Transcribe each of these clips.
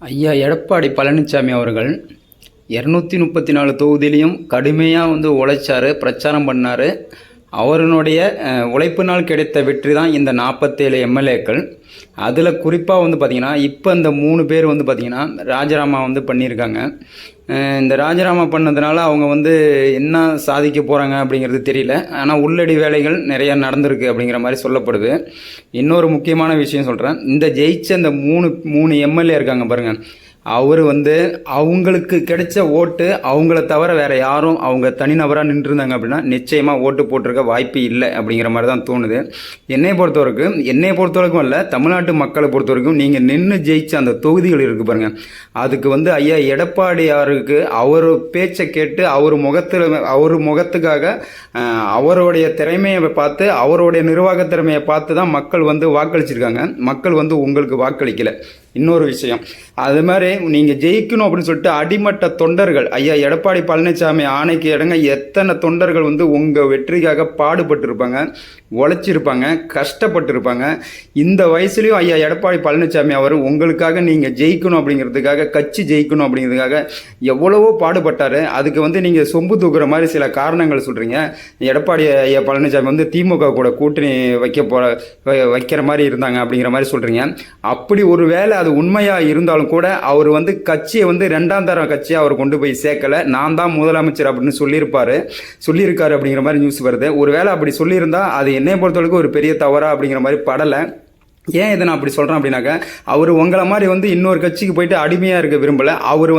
ஐயா எடப்பாடி பழனிசாமி அவர்கள் 234 தொகுதியிலையும் கடுமையாக உழைச்சார், பிரச்சாரம் பண்ணார். அவருடைய உழைப்பினால் கிடைத்த வெற்றி தான் இந்த 47 எம்எல்ஏக்கள். அதில் குறிப்பாக பார்த்திங்கன்னா இப்போ இந்த 3 பேர் பார்த்திங்கன்னா ராஜினாமா பண்ணியிருக்காங்க. இந்த ராஜினாமா பண்ணதுனால அவங்க என்ன சாதிக்க போகிறாங்க அப்படிங்கிறது தெரியல. ஆனால் உள்ளடி வேலைகள் நிறையா நடந்திருக்கு அப்படிங்கிற மாதிரி சொல்லப்படுது. இன்னொரு முக்கியமான விஷயம் சொல்கிறேன். இந்த ஜெயிச்ச இந்த மூணு எம்எல்ஏ இருக்காங்க பாருங்கள், அவர் அவங்களுக்கு கிடைச்ச ஓட்டு அவங்கள தவிர வேறு யாரும் அவங்க தனிநபராக நின்றுருந்தாங்க அப்படின்னா நிச்சயமாக ஓட்டு போட்டிருக்க வாய்ப்பு இல்லை அப்படிங்கிற மாதிரி தான் தோணுது. என்னை பொறுத்தவரைக்கும் இல்லை, தமிழ்நாட்டு மக்களை பொறுத்த வரைக்கும் நீங்கள் நின்று ஜெயிச்ச அந்த தொகுதிகள் இருக்குது பாருங்கள், அதுக்கு ஐயா எடப்பாடியாருக்கு அவர் பேச்சை கேட்டு அவர் முகத்துக்காக அவருடைய திறமையை பார்த்து அவருடைய நிர்வாக திறமையை பார்த்து தான் மக்கள் வாக்களிச்சிருக்காங்க. மக்கள் உங்களுக்கு வாக்களிக்கலை. இன்னொரு விஷயம், அது மாதிரி நீங்கள் ஜெயிக்கணும் அப்படின்னு சொல்லிட்டு அடிமட்ட தொண்டர்கள் ஐயா எடப்பாடி பழனிசாமி ஆணைக்கு இடங்க எத்தனை தொண்டர்கள் உங்கள் வெற்றிக்காக பாடுபட்டிருப்பாங்க, உழைச்சிருப்பாங்க, கஷ்டப்பட்டிருப்பாங்க. இந்த வயசுலேயும் ஐயா எடப்பாடி பழனிசாமி அவர் உங்களுக்காக நீங்கள் ஜெயிக்கணும் அப்படிங்கிறதுக்காக, கட்சி ஜெயிக்கணும் அப்படிங்கிறதுக்காக எவ்வளவோ பாடுபட்டார். அதுக்கு நீங்கள் சொம்பு தூக்குற மாதிரி சில காரணங்கள் சொல்கிறீங்க. எடப்பாடி ஐயா பழனிசாமி திமுக கூட கூட்டணி வைக்கிற மாதிரி இருந்தாங்க அப்படிங்கிற மாதிரி சொல்கிறீங்க. அப்படி ஒரு வேலை அது உண்மையாக இருந்தாலும் கூட அவர் கட்சியை 2ஆம் தர கட்சியை அவர் கொண்டு போய் சேர்க்கலை. நான் தான் முதலமைச்சர் அப்படின்னு சொல்லியிருக்காரு அப்படிங்கிற மாதிரி நியூஸ் வருது. ஒருவேளை அப்படி சொல்லியிருந்தா அது என்னை பொறுத்தவரைக்கும் ஒரு பெரிய தவறா அப்படிங்கிற மாதிரி படலை. ஏன் இதை நான் அப்படி சொல்கிறேன் அப்படின்னாக்கா, அவர் உங்களை மாதிரி இன்னொரு கட்சிக்கு போயிட்டு அடிமையாக இருக்க விரும்பலை. அவர்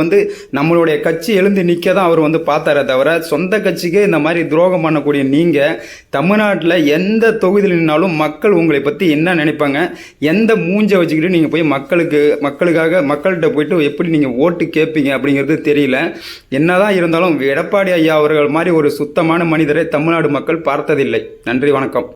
நம்மளுடைய கட்சி எழுந்து நிற்க தான் அவர் பார்த்தாரே தவிர, சொந்த கட்சிக்கு இந்த மாதிரி துரோகம் பண்ணக்கூடிய நீங்கள் தமிழ்நாட்டில் எந்த தொகுதியில் நின்னாலும் மக்கள் உங்களை பற்றி என்ன நினைப்பாங்க, எந்த மூஞ்சை வச்சுக்கிட்டு நீங்கள் போய் மக்கள்கிட்ட போயிட்டு எப்படி நீங்கள் ஓட்டு கேட்பீங்க அப்படிங்கிறது தெரியல. என்னதான் இருந்தாலும் எடப்பாடி ஐயா அவர்கள் மாதிரி ஒரு சுத்தமான மனிதரை தமிழ்நாடு மக்கள் பார்த்ததில்லை. நன்றி, வணக்கம்.